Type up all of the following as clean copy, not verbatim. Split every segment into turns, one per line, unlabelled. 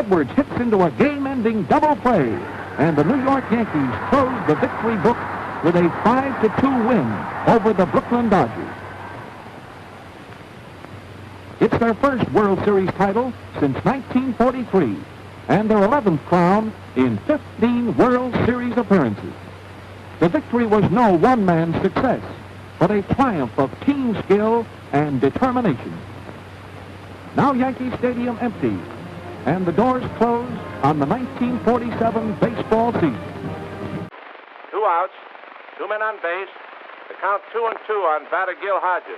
Edwards hits into a game-ending double play, and the New York Yankees close the victory book with a 5-2 win over the Brooklyn Dodgers. It's their first World Series title since 1943, and their 11th crown in 15 World Series appearances. The victory was no one-man success, but a triumph of team skill and determination. Now Yankee Stadium empty, and the doors close on the 1947 baseball season.
2 outs, 2 men on base. The count 2-2 on batter Gil Hodges.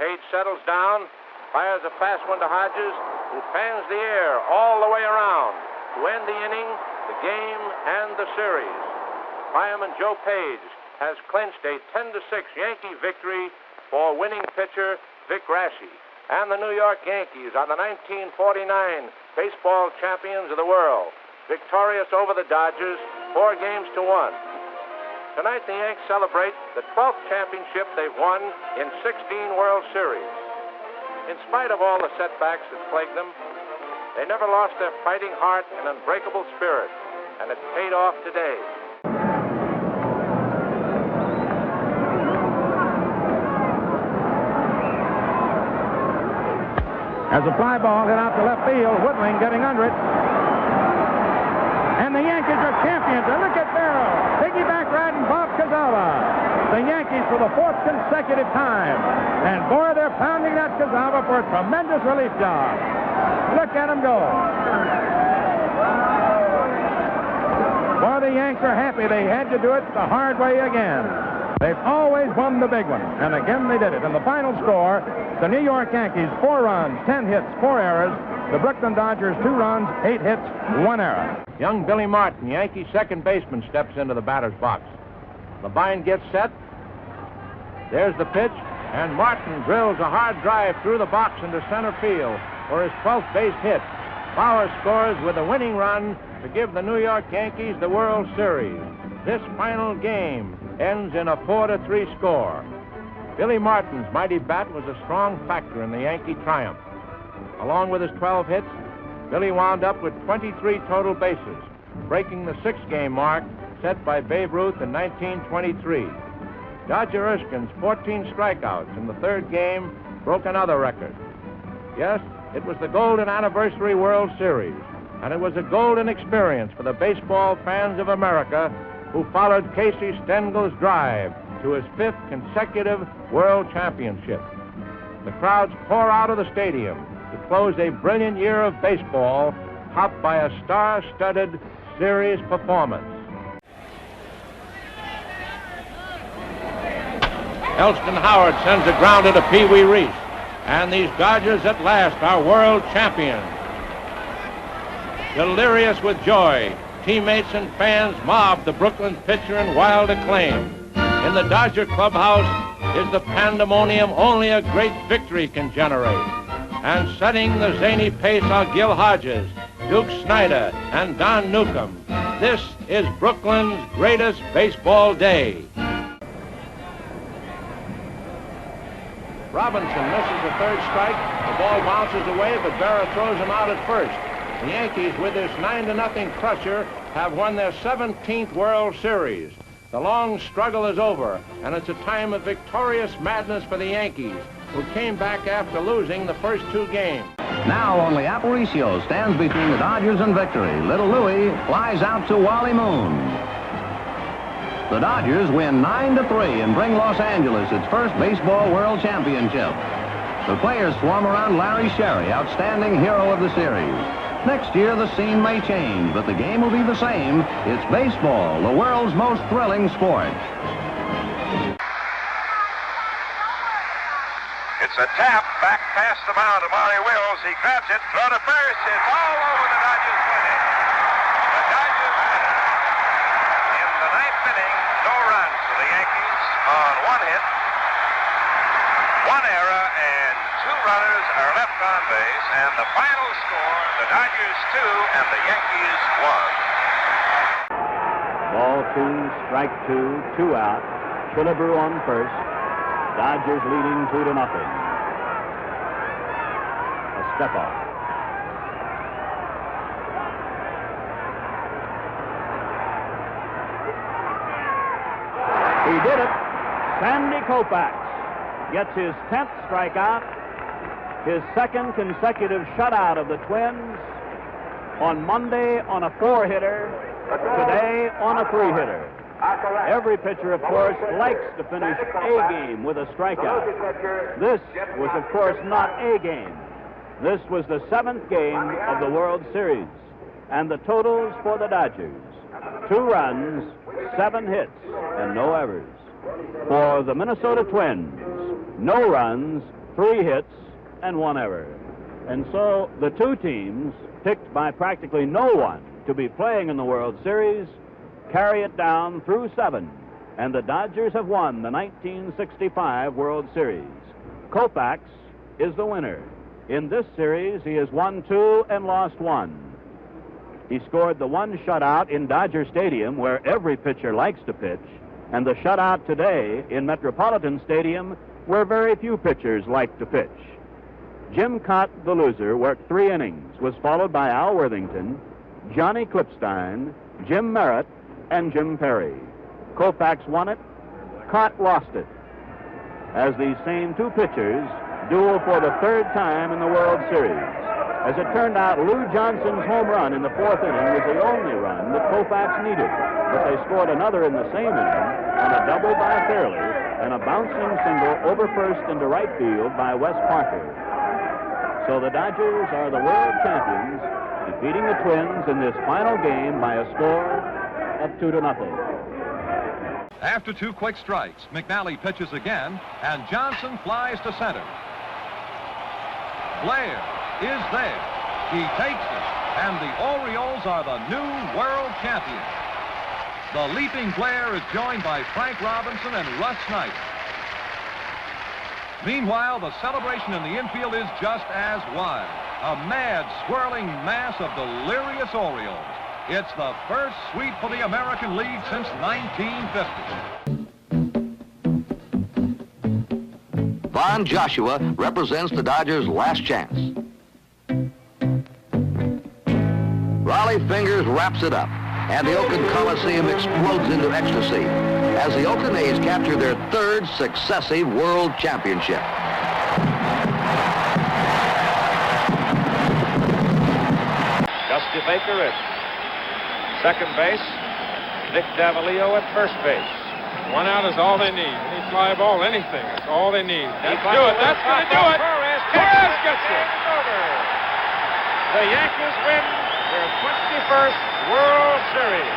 Page settles down, fires a fast one to Hodges, who fans the air all the way around to end the inning, the game, and the series. Fireman Joe Page has clinched a 10-6 Yankee victory for winning pitcher Vic Rassi. And the New York Yankees are the 1949 baseball champions of the world, victorious over the Dodgers 4-1. Tonight the Yanks celebrate the 12th championship they've won in 16 World Series. In spite of all the setbacks that plagued them, they never lost their fighting heart and unbreakable spirit, and it paid off today.
As a fly ball hit out to left field, Woodling getting under it. And the Yankees are champions. And look at Pedro, piggyback riding Bob Cassava. The Yankees for the 4th consecutive time. And boy, they're pounding that Cassava for a tremendous relief job. Look at him go. Boy, the Yanks are happy. They had to do it the hard way again. They've always won the big one, and again they did it. And the final score, the New York Yankees, 4 runs, 10 hits, 4 errors. The Brooklyn Dodgers, 2 runs, 8 hits, 1 error.
Young Billy Martin, Yankee second baseman, steps into the batter's box. Labine gets set. There's the pitch, and Martin drills a hard drive through the box into center field for his 12th base hit. Bauer scores with a winning run to give the New York Yankees the World Series. This final game ends in a 4-3 score. Billy Martin's mighty bat was a strong factor in the Yankee triumph. Along with his 12 hits, Billy wound up with 23 total bases, breaking the 6-game mark set by Babe Ruth in 1923. Dodger Erskine's 14 strikeouts in the 3rd game broke another record. Yes, it was the Golden Anniversary World Series, and it was a golden experience for the baseball fans of America who followed Casey Stengel's drive to his 5th consecutive World Championship. The crowds pour out of the stadium to close a brilliant year of baseball, topped by a star-studded series performance. Elston Howard sends a grounder to Pee Wee Reese, and these Dodgers at last are world champions. Delirious with joy, teammates and fans mob the Brooklyn pitcher in wild acclaim. In the Dodger clubhouse is the pandemonium only a great victory can generate. And setting the zany pace are Gil Hodges, Duke Snyder, and Don Newcomb. This is Brooklyn's greatest baseball day. Robinson misses the 3rd strike. The ball bounces away, but Berra throws him out at first. The Yankees, with this 9-0 crusher, have won their 17th World Series. The long struggle is over, and it's a time of victorious madness for the Yankees, who came back after losing the first 2 games.
Now only Aparicio stands between the Dodgers and victory. Little Louie flies out to Wally Moon. The Dodgers win 9-3 and bring Los Angeles its first baseball world championship. The players swarm around Larry Sherry, outstanding hero of the series. Next year, the scene may change, but the game will be the same. It's baseball, the world's most thrilling sport.
It's a tap back past the mound to Mowrey Wills. He grabs it, throw to first. It's all over. The Dodgers win it. The Dodgers win it. In the 9th inning, no runs for the Yankees on 1 hit, 1 error, and 2 runners are left on base. And the final score, the Dodgers 2 and the Yankees 1.
Ball 2, strike 2, 2 out. Killebrew on first. Dodgers leading 2-0. A step off. Sandy Koufax gets his 10th strikeout, his second consecutive shutout of the Twins, on Monday on a 4-hitter, today on a 3-hitter. Every pitcher, of course, likes to finish a game with a strikeout. This was, of course, not a game. This was the 7th game of the World Series. And the totals for the Dodgers: 2 runs, 7 hits, and no errors. For the Minnesota Twins, no runs, 3 hits, and 1 error. And so the two teams, picked by practically no one to be playing in the World Series, carry it down through 7. And the Dodgers have won the 1965 World Series. Koufax is the winner. In this series, he has won 2 and lost 1. He scored the 1 shutout in Dodger Stadium, where every pitcher likes to pitch, and the shutout today in Metropolitan Stadium, where very few pitchers like to pitch. Jim Cott, the loser, worked 3 innings, was followed by Al Worthington, Johnny Klipstein, Jim Merritt, and Jim Perry. Koufax won it, Cott lost it. As these same 2 pitchers duel for the 3rd time in the World Series. As it turned out, Lou Johnson's home run in the 4th inning was the only run that Koufax needed, but they scored another in the same inning on a double by Fairley and a bouncing single over first into right field by Wes Parker. So the Dodgers are the world champions, defeating the Twins in this final game by a score of 2-0.
After 2 quick strikes, McNally pitches again, and Johnson flies to center. Blair is there. He takes it, and the Orioles are the new world champions. The leaping Blair is joined by Frank Robinson and Russ Snyder. Meanwhile, the celebration in the infield is just as wild. A mad, swirling mass of delirious Orioles. It's the first sweep for the American League since 1950.
Von Joshua represents the Dodgers' last chance. Raleigh Fingers wraps it up, and the Oakland Coliseum explodes into ecstasy as the Oakland A's capture their 3rd successive World Championship.
Dusty Baker at second base. Nick Davalillo at first base.
1 out is all they need. Any fly ball, anything. That's all they need. That's do it. That's going to do it. Torres gets it.
The Yankees win their 21st World Series.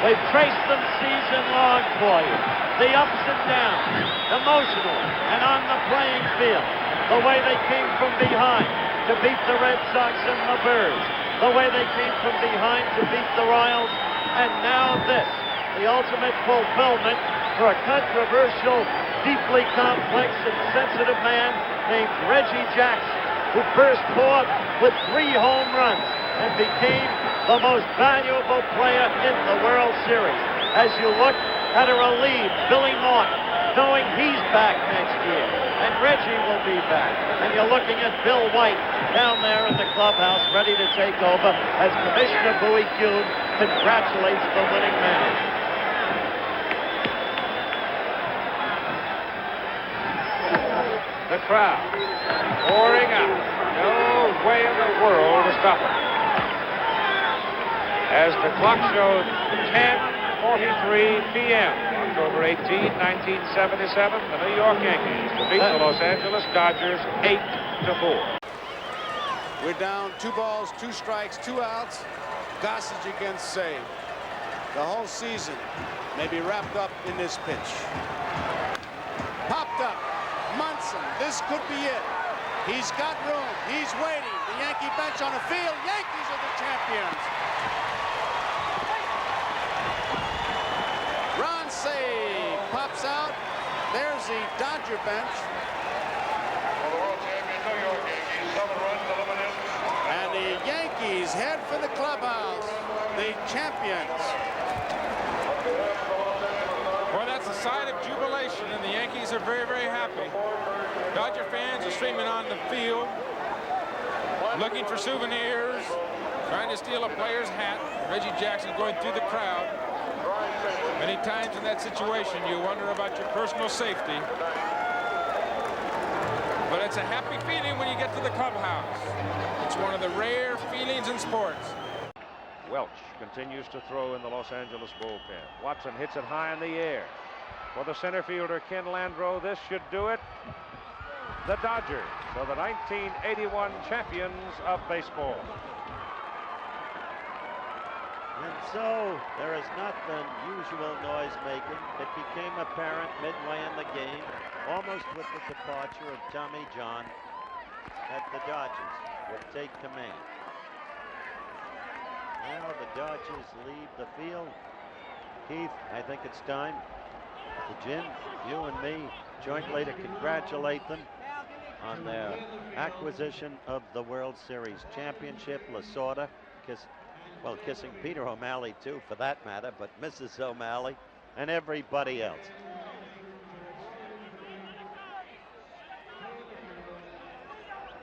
They've traced them season long for you. The ups and downs, emotional and on the playing field. The way they came from behind to beat the Red Sox and the Birds. The way they came from behind to beat the Royals. And now this, the ultimate fulfillment for a controversial, deeply complex and sensitive man named Reggie Jackson, who burst forth with 3 home runs and became the most valuable player in the World Series. As you look at a relieved Billy Norton, knowing he's back next year, and Reggie will be back, and you're looking at Bill White down there in the clubhouse ready to take over as Commissioner Bowie Kuhn congratulates the winning manager.
The crowd pouring out. No way in the world to stop it. As the clock showed 10:43 p.m. October 18, 1977, the New York Yankees defeat the Los Angeles Dodgers 8-4.
We're down 2 balls, 2 strikes, 2 outs. Gossage against save. The whole season may be wrapped up in this pitch. Popped up. Munson, this could be it. He's got room. He's waiting. The Yankee bench on the field. Yankees are the champions. Ron Save pops out. There's the Dodger bench.
For the world champion New York Yankees, 7 runs eliminated.
And the Yankees head for the clubhouse. The champions.
Well, that's a sign of jubilation, and the Yankees are very, very happy. Dodger fans are streaming on the field, looking for souvenirs, trying to steal a player's hat. Reggie Jackson going through the crowd. Many times in that situation, you wonder about your personal safety. But it's a happy feeling when you get to the clubhouse. It's one of the rare feelings in sports.
Welch continues to throw in the Los Angeles bullpen. Watson hits it high in the air. For the center fielder, Ken Landreau, this should do it. The Dodgers are the 1981 champions of baseball.
And so there is not the usual noise making. It became apparent midway in the game, almost with the departure of Tommy John, that the Dodgers would take command. Now the Dodgers leave the field. Keith, I think it's time to Jim, you and me, jointly to congratulate them on their acquisition of the World Series championship. Lasorda, kissing Peter O'Malley too, for that matter, but Mrs. O'Malley and everybody else.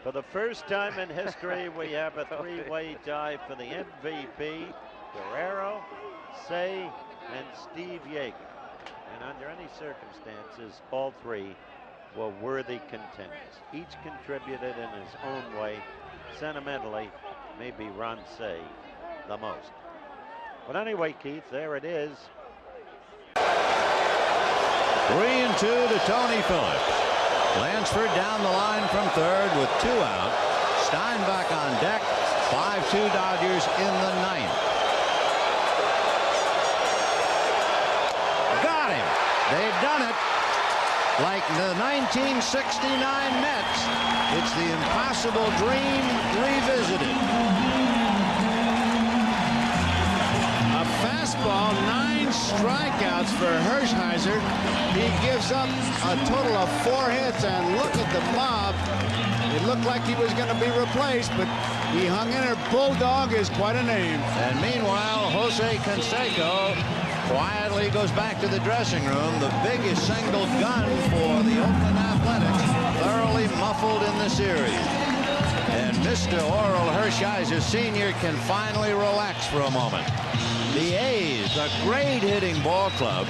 For the first time in history, we have a three-way tie for the MVP. Guerrero, Say, and Steve Yeager. And under any circumstances, all three were worthy contenders. Each contributed in his own way. Sentimentally, maybe Ron Say the most. But anyway, Keith, there it is.
3-2 to Tony Phillips. Lansford down the line from third with 2 out. Steinbach on deck. 5-2 Dodgers in the 9th. Got him. They've done it. Like the 1969 Mets. It's the impossible dream revisited.
A fastball, 9 strikeouts for Hershiser. He gives up a total of 4 hits, and look at the mob. It looked like he was going to be replaced, but he hung in there. Bulldog is quite a name.
And meanwhile, Jose Canseco quietly goes back to the dressing room. The biggest single gun for the Oakland Athletics, thoroughly muffled in the series. And Mr. Orel Hershiser Sr. can finally relax for a moment. The A's, a great hitting ball club,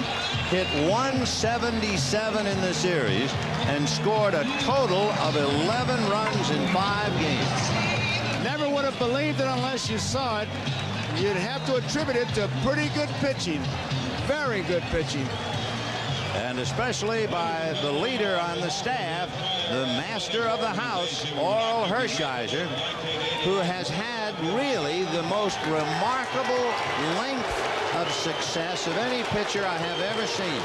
hit 177 in the series and scored a total of 11 runs in 5 games.
Never would have believed it unless you saw it. You'd have to attribute it to pretty good pitching. Very good pitching.
And especially by the leader on the staff, the master of the house, Orel Hershiser, who has had really the most remarkable length of success of any pitcher I have ever seen.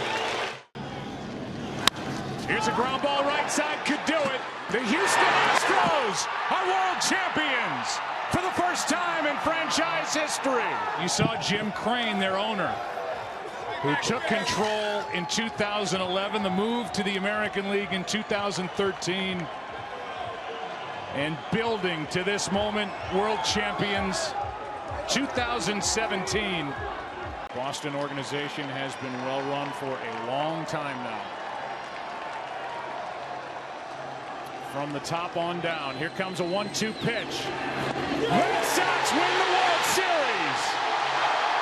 Here's a ground ball right side, could do it. The Houston Astros are world champions for the first time in franchise history.
You saw Jim Crane, their owner, who took control in 2011, the move to the American League in 2013, and building to this moment, world champions 2017.
Boston organization has been well run for a long time now. From the top on down, here comes a 1-2 pitch. Red Sox win the World Series.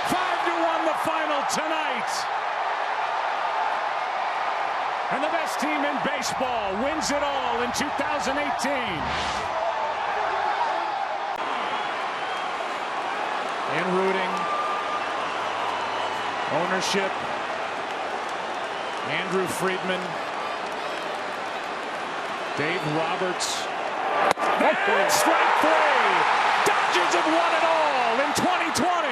5-1 the final tonight. And the best team in baseball wins it all in 2018. In rooting, ownership, Andrew Friedman, Dave Roberts. And strike 3. Dodgers have won it all in 2020.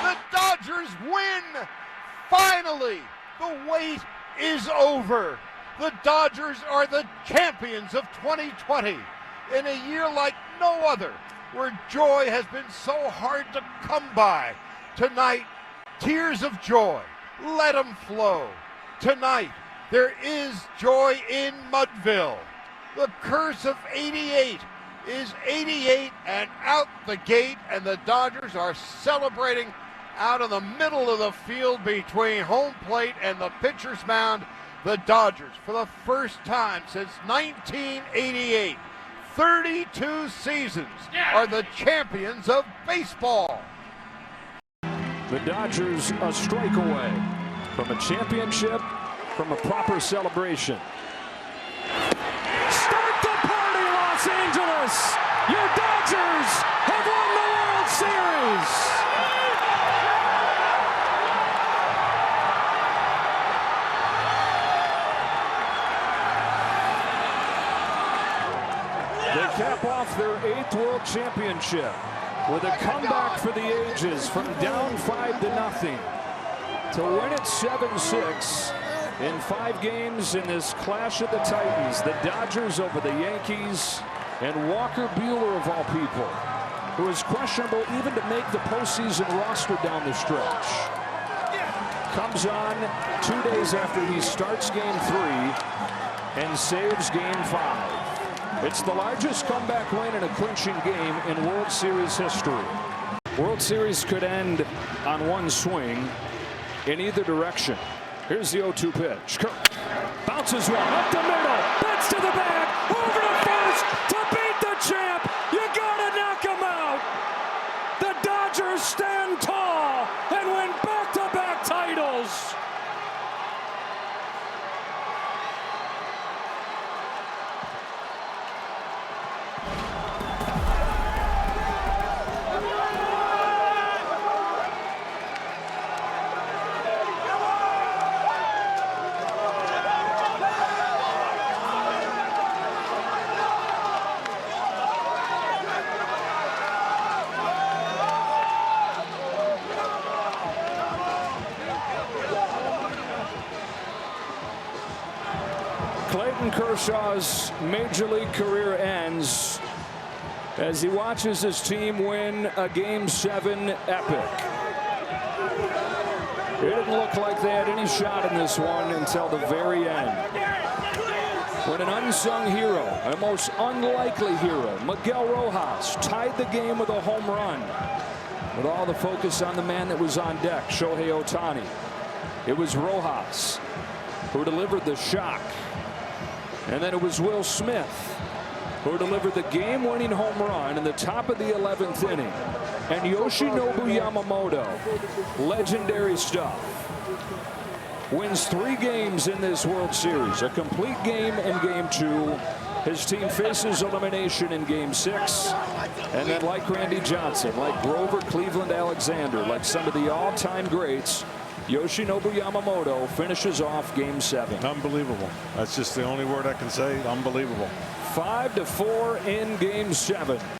The Dodgers win. Finally, the wait is over. The Dodgers are the champions of 2020 in a year like no other, where joy has been so hard to come by. Tonight, tears of joy. Let them flow. Tonight, there is joy in Mudville. The curse of 88 is 88 and out the gate, and the Dodgers are celebrating out in the middle of the field between home plate and the pitcher's mound. The Dodgers, for the first time since 1988, 32 seasons are the champions of baseball.
The Dodgers a strike away from a championship, from a proper celebration. Start the party, Los Angeles! Your Dodgers have won the World Series! They cap off their 8th World Championship with a comeback for the ages from down 5-0 to win it 7-6 in 5 games in this clash of the Titans. The Dodgers over the Yankees, and Walker Buehler of all people, who is questionable even to make the postseason roster down the stretch, comes on 2 days after he starts game 3 and saves game 5. It's the largest comeback win in a clinching game in World Series history. World Series could end on one swing in either direction. Here's the 0-2 pitch. Kirk bounces one up the middle, bats to the bag, over to first to beat the champ. You gotta knock him out. The Dodgers stand tall and win back-to-back titles. Kershaw's major league career ends as he watches his team win a Game 7 epic. It didn't look like they had any shot in this one until the very end, when an unsung hero, a most unlikely hero, Miguel Rojas, tied the game with a home run. With all the focus on the man that was on deck, Shohei Ohtani, it was Rojas who delivered the shock. And then it was Will Smith who delivered the game-winning home run in the top of the 11th inning. And Yoshinobu Yamamoto, legendary stuff, wins 3 games in this World Series. A complete game in Game 2. His team faces elimination in Game 6. And then, like Randy Johnson, like Grover Cleveland Alexander, like some of the all-time greats, Yoshinobu Yamamoto finishes off Game 7.
Unbelievable. That's just the only word I can say. Unbelievable.
5-4 in Game 7.